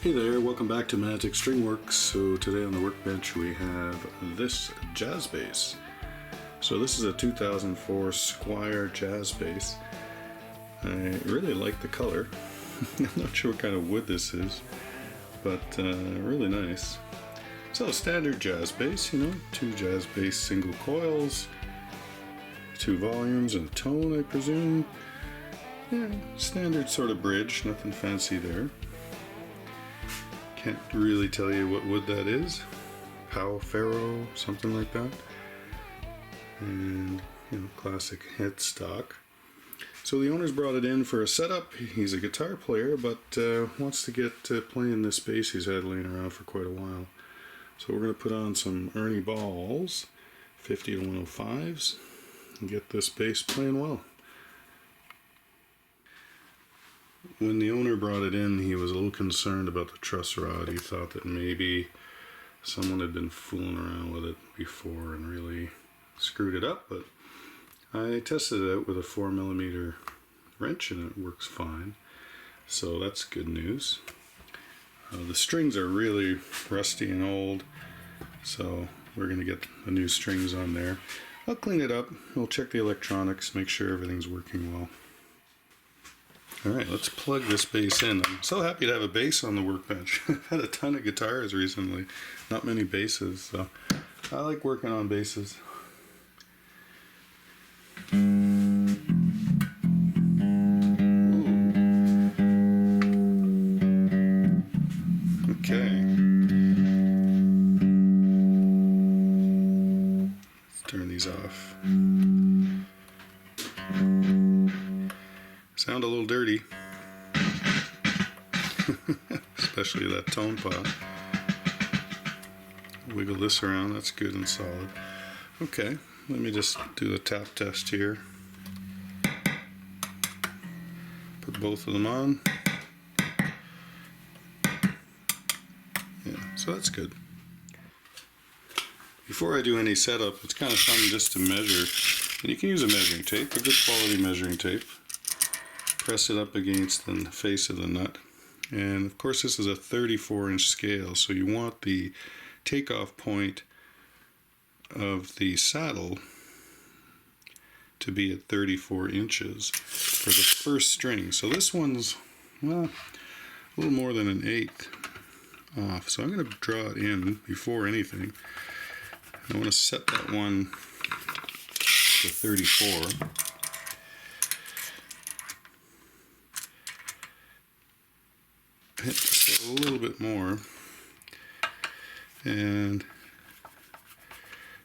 Hey there, welcome back to Magic String Works. So today on the workbench we have this jazz bass. So this is a 2004 Squier Jazz bass. I really like the color. I'm not sure what kind of wood this is, but really nice. So a standard jazz bass, you know, 2 jazz bass single coils, 2 volumes and a tone, I presume. Yeah, standard sort of bridge, nothing fancy there. Can't really tell you what wood that is. Powell, Faro, something like that. And, you know, classic headstock. So the owner's brought it in for a setup. He's a guitar player, but wants to get playing this bass he's had laying around for quite a while. So we're going to put on some Ernie balls, 50 to 105s, and get this bass playing well. When the owner brought it in, he was a little concerned about the truss rod. He thought that maybe someone had been fooling around with it before and really screwed it up, but I tested it out with a 4mm wrench and it works fine. So that's good news. The strings are really rusty and old, so we're going to get the new strings on there. I'll clean it up, we'll check the electronics, make sure everything's working well. Alright, let's plug this bass in. I'm so happy to have a bass on the workbench. I've had a ton of guitars recently, not many basses, so I like working on basses. Okay. Let's turn these off. Sound a little dirty, especially that tone pot. Wiggle this around, that's good and solid. Okay, let me just do the tap test here. Put both of them on. Yeah, so that's good. Before I do any setup, it's kind of fun just to measure. And you can use a measuring tape, a good quality measuring tape. Press it up against the face of the nut, and of course this is a 34-inch scale, so you want the takeoff point of the saddle to be at 34 inches for the first string. So this one's, well, a little more than an 1/8 off, so I'm going to draw it in before anything. I want to set that one to 34. Hit just a little bit more, and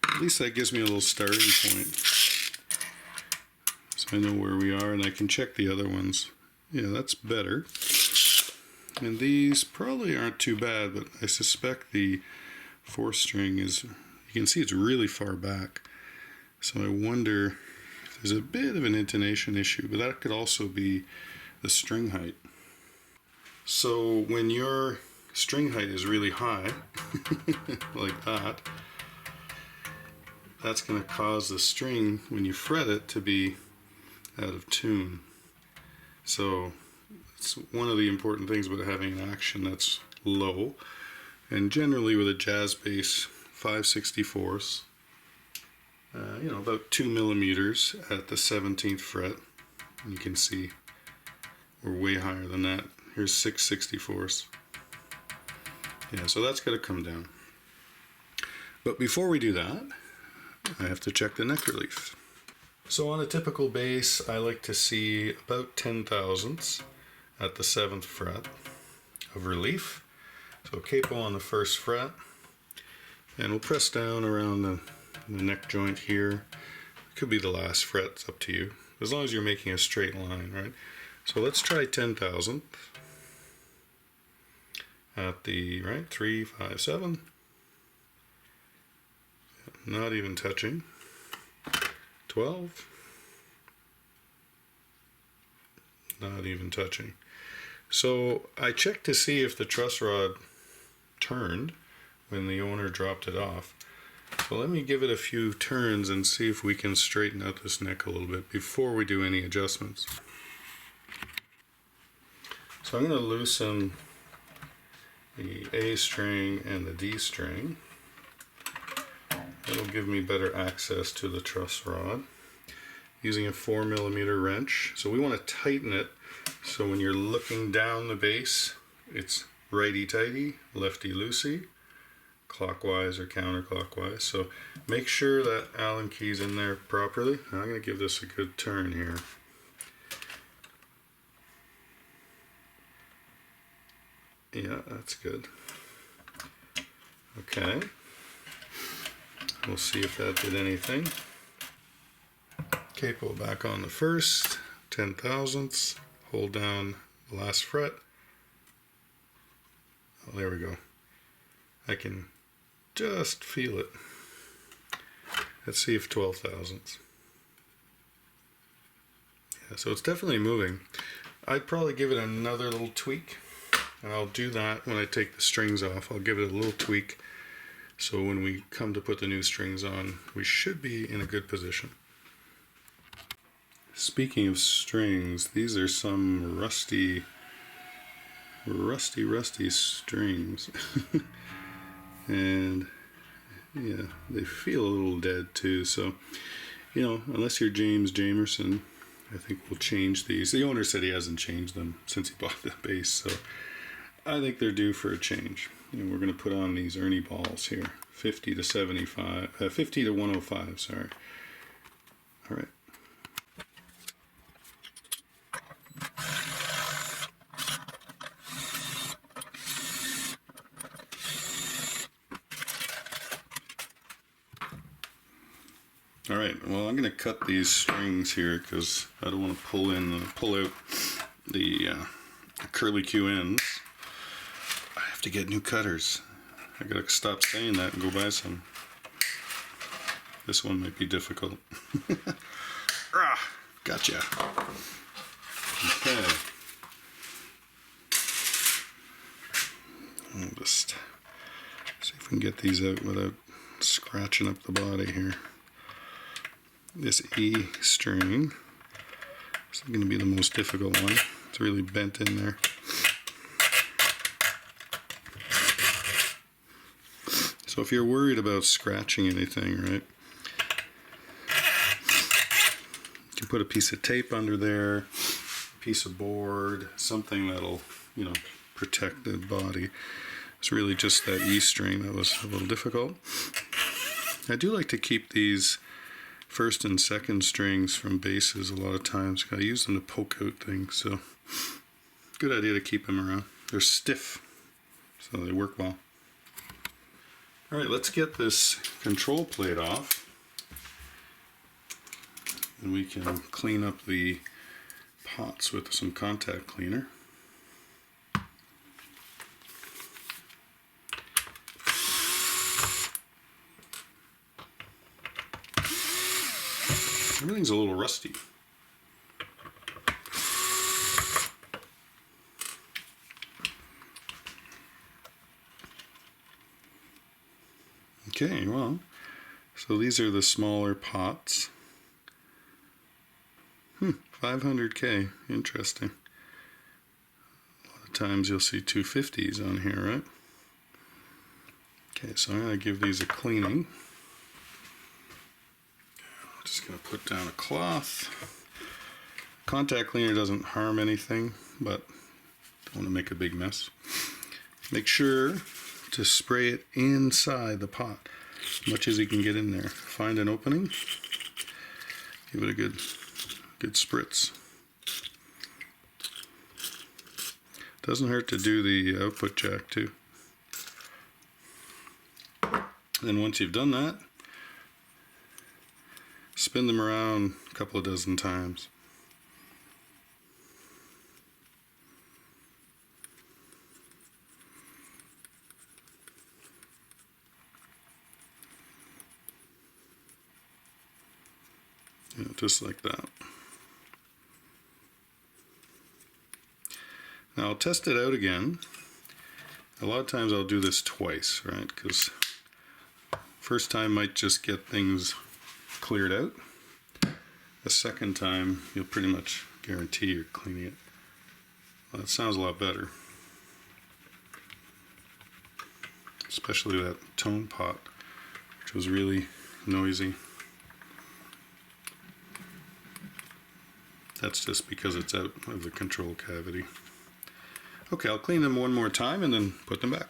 at least that gives me a little starting point, so I know where we are and I can check the other ones. Yeah, that's better, and these probably aren't too bad, but I suspect the 4th string is, you can see it's really far back, so I wonder if there's a bit of an intonation issue, but that could also be the string height. So when your string height is really high, like that, that's going to cause the string, when you fret it, to be out of tune. So it's one of the important things about having an action that's low. And generally with a jazz bass, 5/64, you know, about 2 millimeters at the 17th fret. And you can see we're way higher than that. Here's 6/64. Yeah, so that's got to come down. But before we do that, I have to check the neck relief. So on a typical bass, I like to see about 10 thousandths at the 7th fret of relief. So capo on the 1st fret, and we'll press down around the neck joint here. It could be the last fret, it's up to you, as long as you're making a straight line, right? So let's try 10 thousandths. At the, right, 3, 5, 7, not even touching, 12, not even touching. So I checked to see if the truss rod turned when the owner dropped it off. So let me give it a few turns and see if we can straighten out this neck a little bit before we do any adjustments. So I'm going to loosen the A string and the D string. That'll give me better access to the truss rod. Using a 4mm wrench. So we want to tighten it so when you're looking down the base, it's righty-tighty, lefty-loosey, clockwise or counterclockwise. So make sure that Allen key's in there properly. Now I'm going to give this a good turn here. Yeah, that's good. Okay. We'll see if that did anything. Capo back on the first, 10 thousandths, hold down the last fret. Oh, there we go. I can just feel it. Let's see if 12 thousandths. Yeah, so it's definitely moving. I'd probably give it another little tweak, and I'll do that when I take the strings off. I'll give it a little tweak, so when we come to put the new strings on, we should be in a good position. Speaking of strings, these are some rusty strings. And yeah, they feel a little dead too. So, you know, unless you're James Jamerson, I think we'll change these. The owner said he hasn't changed them since he bought the bass, so I think they're due for a change. And we're going to put on these Ernie balls here, 50 to 75, 50 to 105, sorry. All right. All right, well, I'm going to cut these strings here because I don't want to pull out the curly Q ends. I have to get new cutters. I got to stop saying that and go buy some. This one might be difficult. Gotcha. Okay. I'll just see if we can get these out without scratching up the body here. This E string is going to be the most difficult one. It's really bent in there. So if you're worried about scratching anything, right, you can put a piece of tape under there, a piece of board, something that'll, you know, protect the body. It's really just that E string that was a little difficult. I do like to keep these first and second strings from basses a lot of times. I use them to poke out things, so good idea to keep them around. They're stiff, so they work well. All right, let's get this control plate off, and we can clean up the pots with some contact cleaner. Everything's a little rusty. Okay, well, so these are the smaller pots. 500K, interesting. A lot of times you'll see 250s on here, right? Okay, so I'm going to give these a cleaning. Just going to put down a cloth. Contact cleaner doesn't harm anything, but don't want to make a big mess. Make sure to spray it inside the pot as much as you can get in there. Find an opening, give it a good spritz. Doesn't hurt to do the output jack too. Then once you've done that, spin them around a couple of dozen times. Yeah, just like that. Now I'll test it out again. A lot of times I'll do this twice, right? Because first time might just get things cleared out. The second time you'll pretty much guarantee you're cleaning it. Well, that sounds a lot better. especially that tone pot, which was really noisy. That's just because it's out of the control cavity. Okay, I'll clean them one more time and then put them back.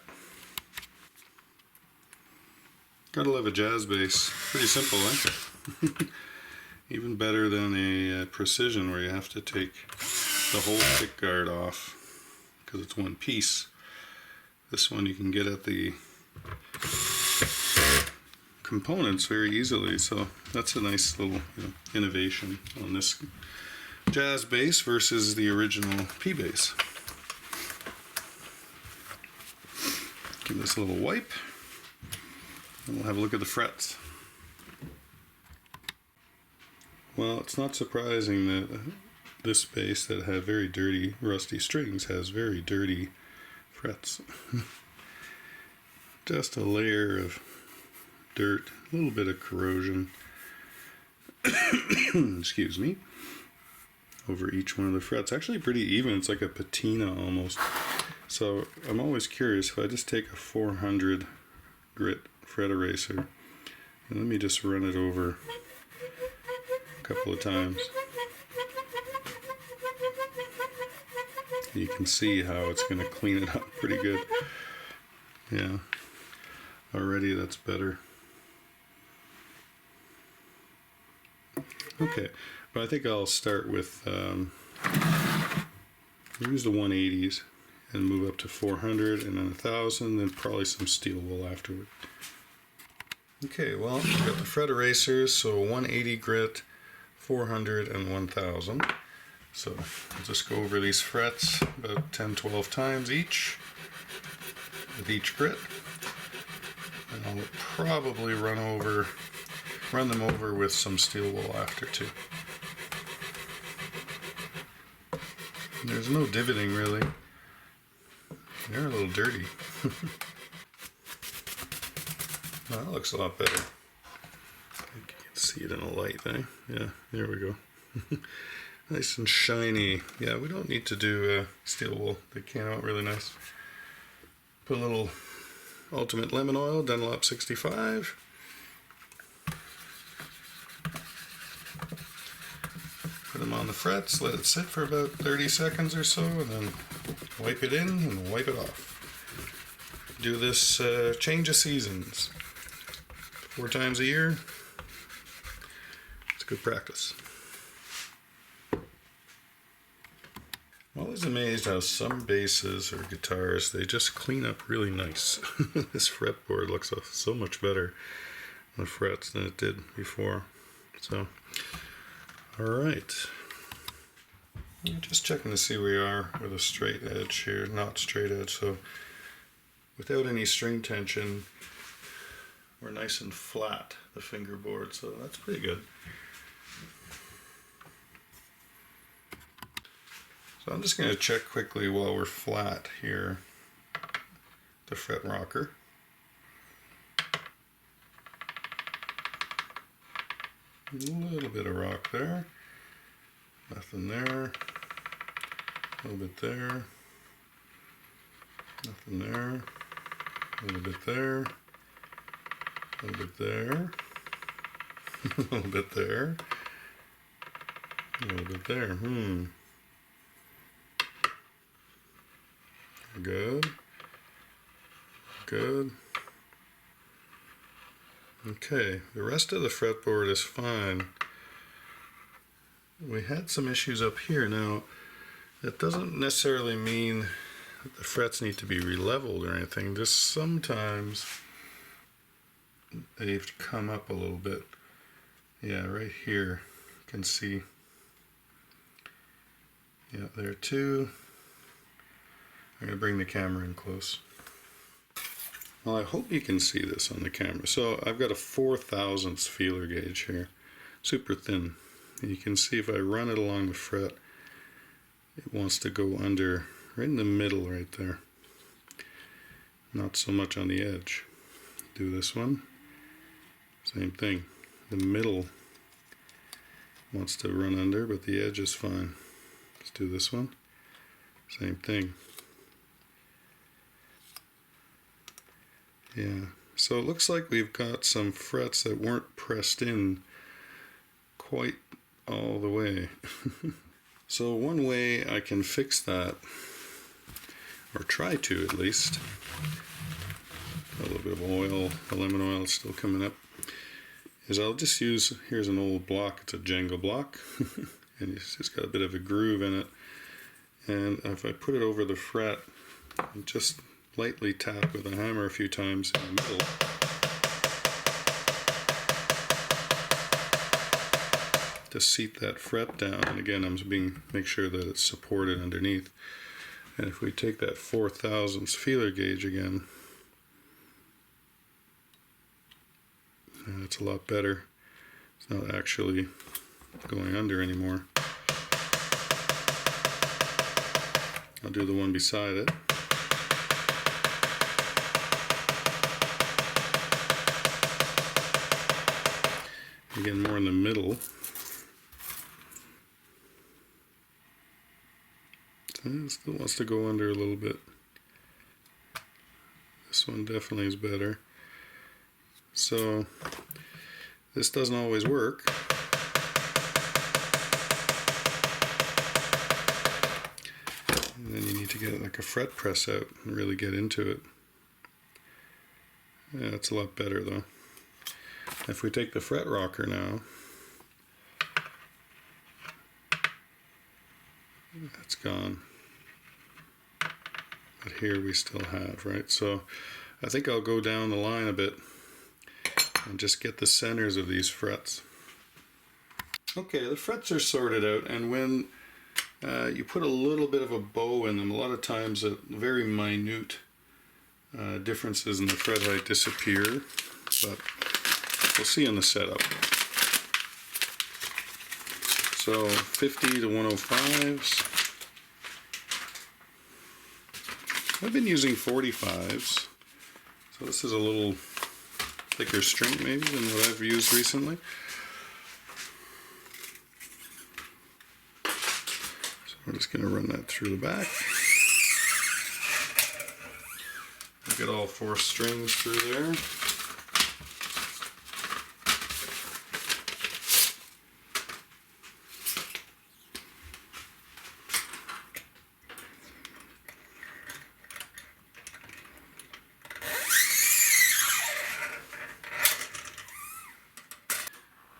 Gotta love a jazz bass. Pretty simple, eh? Even better than a precision where you have to take the whole pick guard off because it's one piece. This one you can get at the components very easily, so that's a nice little innovation on this jazz bass versus the original P bass. Give this a little wipe and we'll have a look at the frets. Well, it's not surprising that this bass that had very dirty, rusty strings has very dirty frets. Just a layer of dirt, a little bit of corrosion, excuse me, over each one of the frets. Actually pretty even, it's like a patina almost. So I'm always curious, if I just take a 400 grit fret eraser, and let me just run it over a couple of times. You can see how it's going to clean it up pretty good. Yeah, already that's better. Okay, but I think I'll start with, use the 180s and move up to 400 and then 1000, then probably some steel wool afterward. Okay, well, we've got the fret erasers, so 180 grit, 400 and 1000. So I'll just go over these frets about 10-12 times each with each grit, and I'll probably run them over with some steel wool after too. And there's no divoting really. They're a little dirty. Well, that looks a lot better. I think you can see it in the light thing. Yeah, there we go. Nice and shiny. Yeah, we don't need to do steel wool. They came out really nice. Put a little Ultimate Lemon Oil, Dunlop 65. Put them on the frets, let it sit for about 30 seconds or so, and then wipe it in and wipe it off. Do this change of seasons 4 times a year. It's good practice. I'm always amazed how some basses or guitars, they just clean up really nice. This fretboard looks so much better on the frets than it did before. So, alright. Just checking to see where we are with a straight edge here, not straight edge, so without any string tension, we're nice and flat, the fingerboard, so that's pretty good. So I'm just going to check quickly while we're flat here, the fret rocker. A little bit of rock there, nothing there, a little bit there, nothing there, a little bit there, a little bit there, a little bit there, a little bit there. Good. Good. Okay, the rest of the fretboard is fine. We had some issues up here. Now, that doesn't necessarily mean that the frets need to be re-leveled or anything. Just sometimes they've come up a little bit. Yeah, right here, you can see. Yeah, there too. I'm going to bring the camera in close. Well, I hope you can see this on the camera. So I've got a 4/1000 feeler gauge here, super thin. And you can see if I run it along the fret, it wants to go under, right in the middle right there. Not so much on the edge. Do this one, same thing. The middle wants to run under, but the edge is fine. Let's do this one, same thing. Yeah, so it looks like we've got some frets that weren't pressed in quite all the way. So one way I can fix that, or try to at least, a little bit of oil, the lemon oil is still coming up, is I'll just use, here's an old block, it's a Jenga block, and it's got a bit of a groove in it, and if I put it over the fret, and just lightly tap with a hammer a few times in the middle, to seat that fret down, and again make sure that it's supported underneath. And if we take that 4/1000 feeler gauge again, it's a lot better. It's not actually going under anymore. I'll do the one beside it. Again, more in the middle. It still wants to go under a little bit. This one definitely is better. So this doesn't always work. And then you need to get like a fret press out and really get into it. Yeah, it's a lot better though. If we take the fret rocker now, that's gone. But here we still have, right? So I think I'll go down the line a bit and just get the centers of these frets. Okay, the frets are sorted out, and when you put a little bit of a bow in them, a lot of times very minute differences in the fret height disappear, but we'll see in the setup. So 50 to 105s. I've been using 45s, so this is a little thicker string maybe than what I've used recently. So we're just going to run that through the back. Get all 4 strings through there.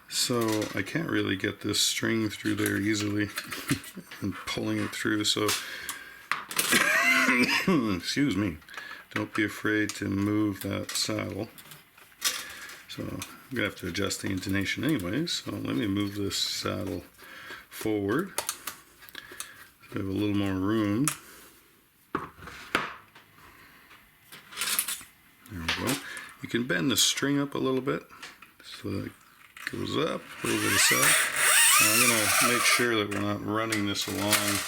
So I can't really get this string through there easily and pulling it through, so excuse me, don't be afraid to move that saddle. So I'm gonna have to adjust the intonation anyway, so let me move this saddle forward so we have a little more room. There we go. You can bend the string up a little bit so that it goes up, a little bit of south. Now I'm going to make sure that we're not running this along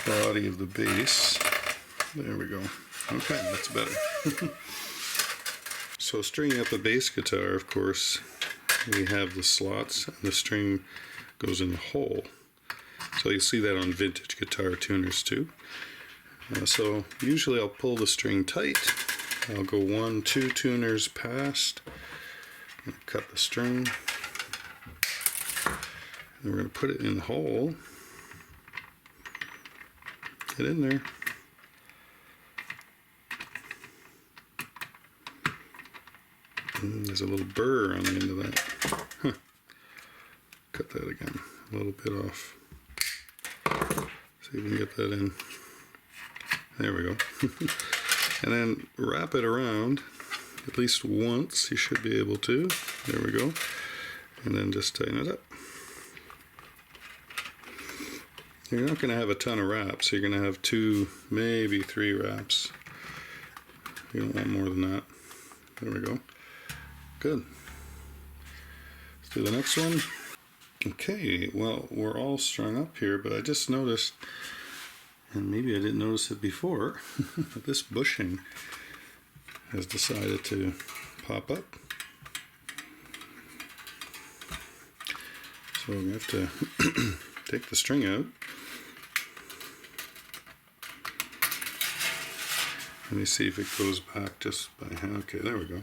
the body of the bass. There we go. Okay, that's better. So stringing up a bass guitar, of course, we have the slots and the string goes in the hole. So you see that on vintage guitar tuners too. So usually I'll pull the string tight. I'll go 1, 2 tuners past. Cut the string, and we're going to put it in the hole. Get in there. There's a little burr on the end of that. Huh. Cut that again, a little bit off. See if we can get that in. There we go. And then wrap it around. At least once, you should be able to. There we go. And then just tighten it up. You're not going to have a ton of wraps. You're going to have 2, maybe 3 wraps. You don't want more than that. There we go. Good. Let's do the next one. Okay, well, we're all strung up here, but I just noticed, and maybe I didn't notice it before, this bushing has decided to pop up. So we have to take the string out Let me see if it goes back just by hand. Okay, there we go.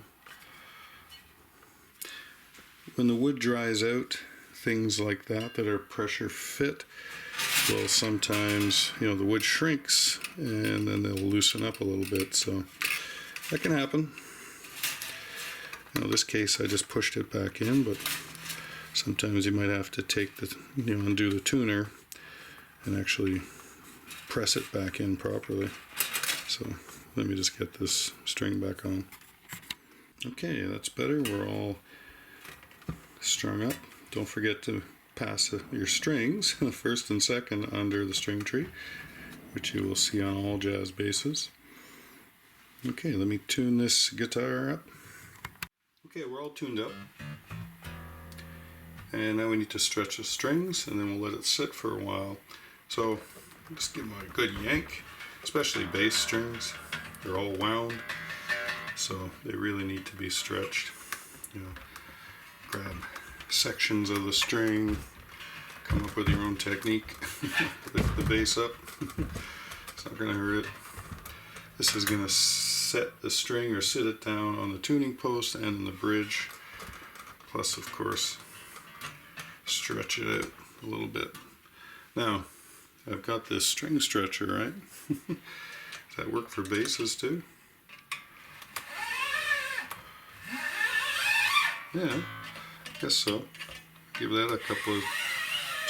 When the wood dries out, things like that are pressure fit, well, sometimes, you know, the wood shrinks and then they'll loosen up a little bit, so that can happen. Now, in this case, I just pushed it back in, but sometimes you might have to take the, you know, undo the tuner and actually press it back in properly. So let me just get this string back on. Okay, that's better. We're all strung up. Don't forget to pass your strings, first and second, under the string tree, which you will see on all jazz basses. Okay, let me tune this guitar up. Okay, we're all tuned up. And now we need to stretch the strings, and then we'll let it sit for a while. So just give them a good yank, especially bass strings. They're all wound, so they really need to be stretched. You know, grab sections of the string, come up with your own technique, lift the bass up. It's not going to hurt it. This is going to set the string or sit it down on the tuning post and the bridge, plus of course stretch it out a little bit. Now I've got this string stretcher, right? Does that work for basses too? Yeah, I guess so. Give that a couple of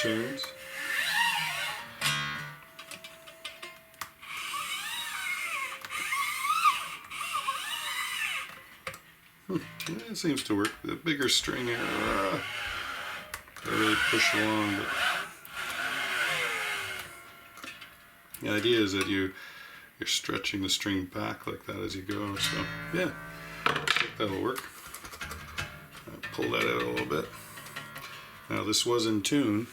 turns. Yeah, it seems to work. The bigger string here, I really push along, but the idea is that you're stretching the string back like that as you go. So yeah, I think that'll work. I'll pull that out a little bit. Now this was in tune.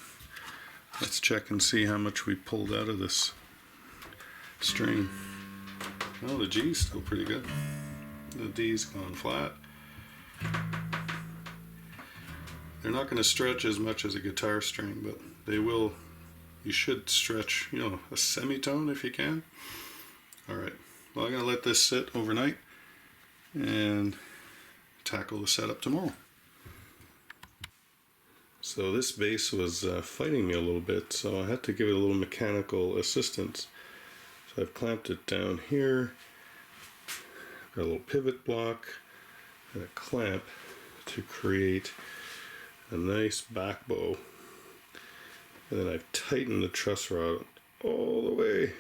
Let's check and see how much we pulled out of this string. Oh, the G's still pretty good. The D's gone flat. They're not going to stretch as much as a guitar string, but they will. You should stretch, you know, a semitone if you can. Alright, well, I'm going to let this sit overnight and tackle the setup tomorrow. So this bass was fighting me a little bit, so I had to give it a little mechanical assistance. So I've clamped it down here, got a little pivot block and a clamp to create a nice back bow. And then I've tightened the truss rod all the way.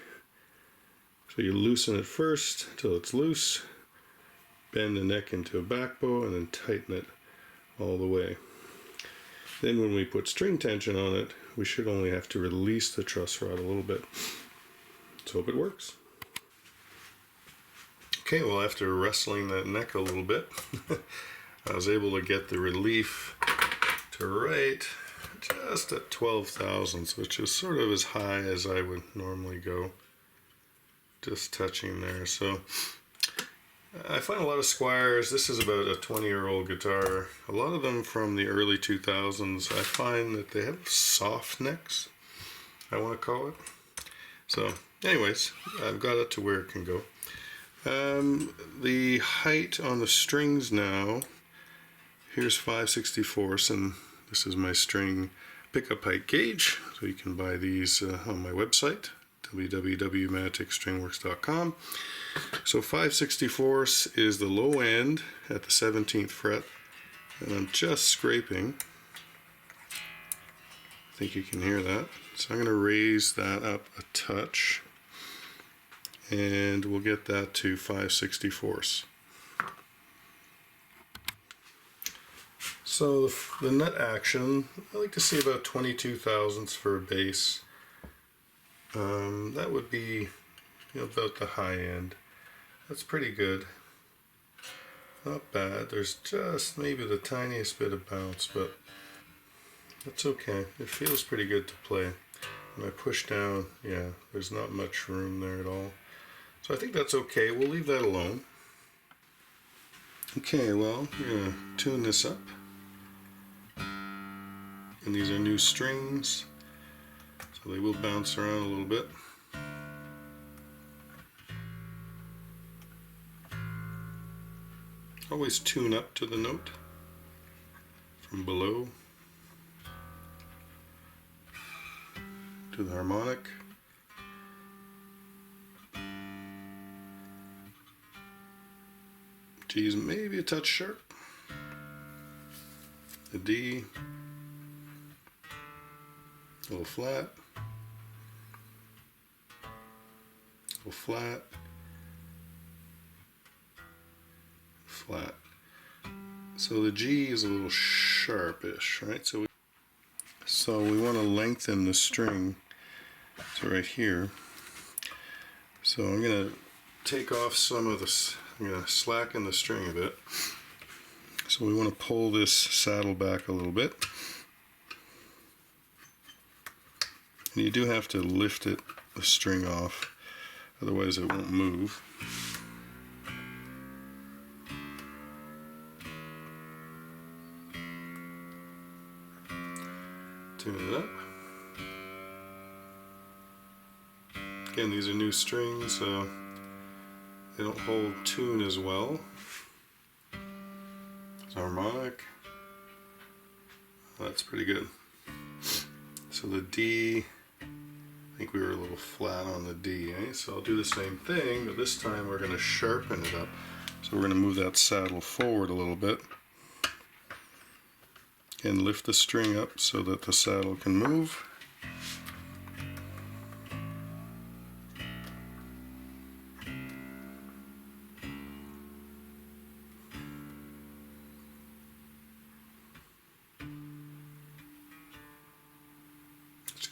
So you loosen it first until it's loose, bend the neck into a back bow, and then tighten it all the way. Then when we put string tension on it, we should only have to release the truss rod a little bit. Let's hope it works. Okay, well, after wrestling that neck a little bit, I was able to get the relief to right just at 12 thousandths, which is sort of as high as I would normally go. Just touching there. So I find a lot of Squiers. This is about a 20-year-old guitar. A lot of them from the early 2000s. I find that they have soft necks, I want to call it. So anyways, I've got it to where it can go. The height on the strings now, here's 5/64, and this is my string pickup height gauge. So you can buy these on my website, www.magicstringworks.com. So 5/64 is the low end at the 17th fret, and I'm just scraping. I think you can hear that. So I'm going to raise that up a touch, and we'll get that to 5/64. So the nut action, I like to see about 22 thousandths for a bass. That would be, you know, about the high end. That's pretty good. Not bad. There's just maybe the tiniest bit of bounce, but that's okay. It feels pretty good to play. When I push down, yeah, there's not much room there at all. So I think that's okay. We'll leave that alone. Okay, well, we're going to tune this up. And these are new strings, so they will bounce around a little bit. Always tune up to the note from below to the harmonic. G is maybe a touch sharp. The D, a little flat, a little flat, flat. So the G is a little sharpish, right? So we want to lengthen the string to right here. So I'm going to take off some of this. I'm going to slacken the string a bit. So we want to pull this saddle back a little bit. And you do have to lift it, the string off, otherwise it won't move. Tune it up. Again, these are new strings, so they don't hold tune as well. It's harmonic. That's pretty good. So the D, I think we were a little flat on the D, eh? So I'll do the same thing, but this time we're going to sharpen it up. So we're going to move that saddle forward a little bit and lift the string up so that the saddle can move.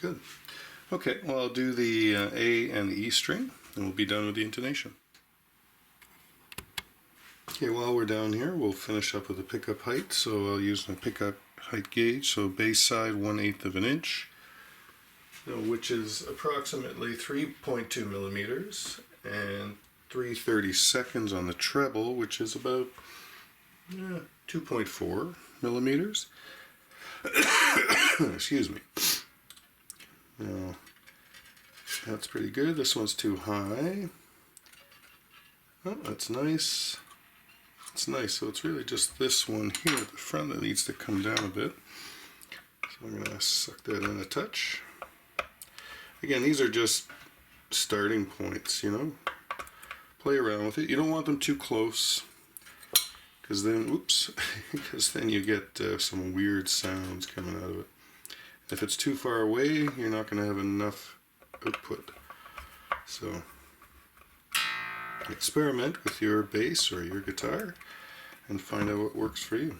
Good. Okay, well, I'll do the A and the E string, and we'll be done with the intonation. Okay, while we're down here, we'll finish up with the pickup height. So I'll use my pickup height gauge. So bass side 1/8 of an inch, which is approximately 3.2 millimeters, and 3/32 on the treble, which is about 2.4 millimeters. Excuse me. Now, that's pretty good. This one's too high. Oh, that's nice. It's nice. So it's really just this one here at the front that needs to come down a bit. So I'm going to suck that in a touch. Again, these are just starting points, you know. Play around with it. You don't want them too close, because then, oops, because then you get some weird sounds coming out of it. If it's too far away, you're not going to have enough output. So experiment with your bass or your guitar and find out what works for you.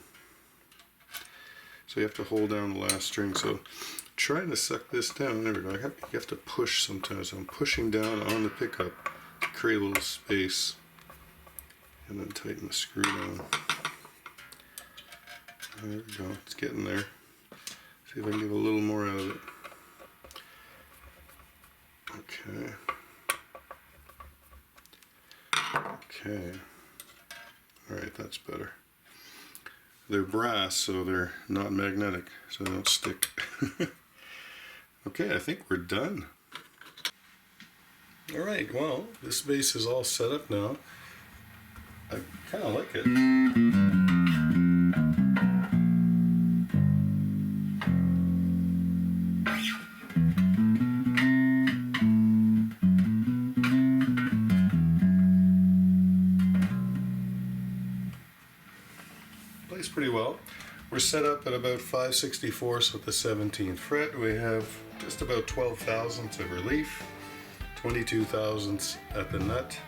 So you have to hold down the last string. So trying to suck this down. There we go. You have to push sometimes. So I'm pushing down on the pickup to create a little space, and then tighten the screw down. There we go. It's getting there. See if I can get a little more out of it. Okay. Okay. Alright, that's better. They're brass, so they're not magnetic, so they don't stick. Okay, I think we're done. Alright, well, this bass is all set up now. I kind of like it. Plays pretty well. We're set up at about 5/64 with the 17th fret. We have just about 12 thousandths of relief, 22 thousandths at the nut.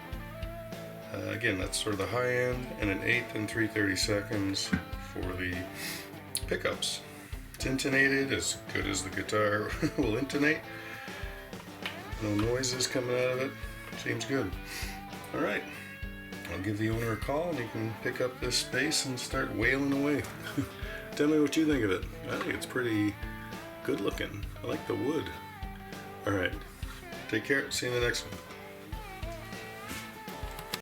Again, that's sort of the high end, and an 1/8 and 3/32 for the pickups. It's intonated as good as the guitar will intonate. No noises coming out of it. Seems good. All right. I'll give the owner a call and he can pick up this bass and start wailing away. Tell me what you think of it. I think it's pretty good looking. I like the wood. Alright, take care. See you in the next one.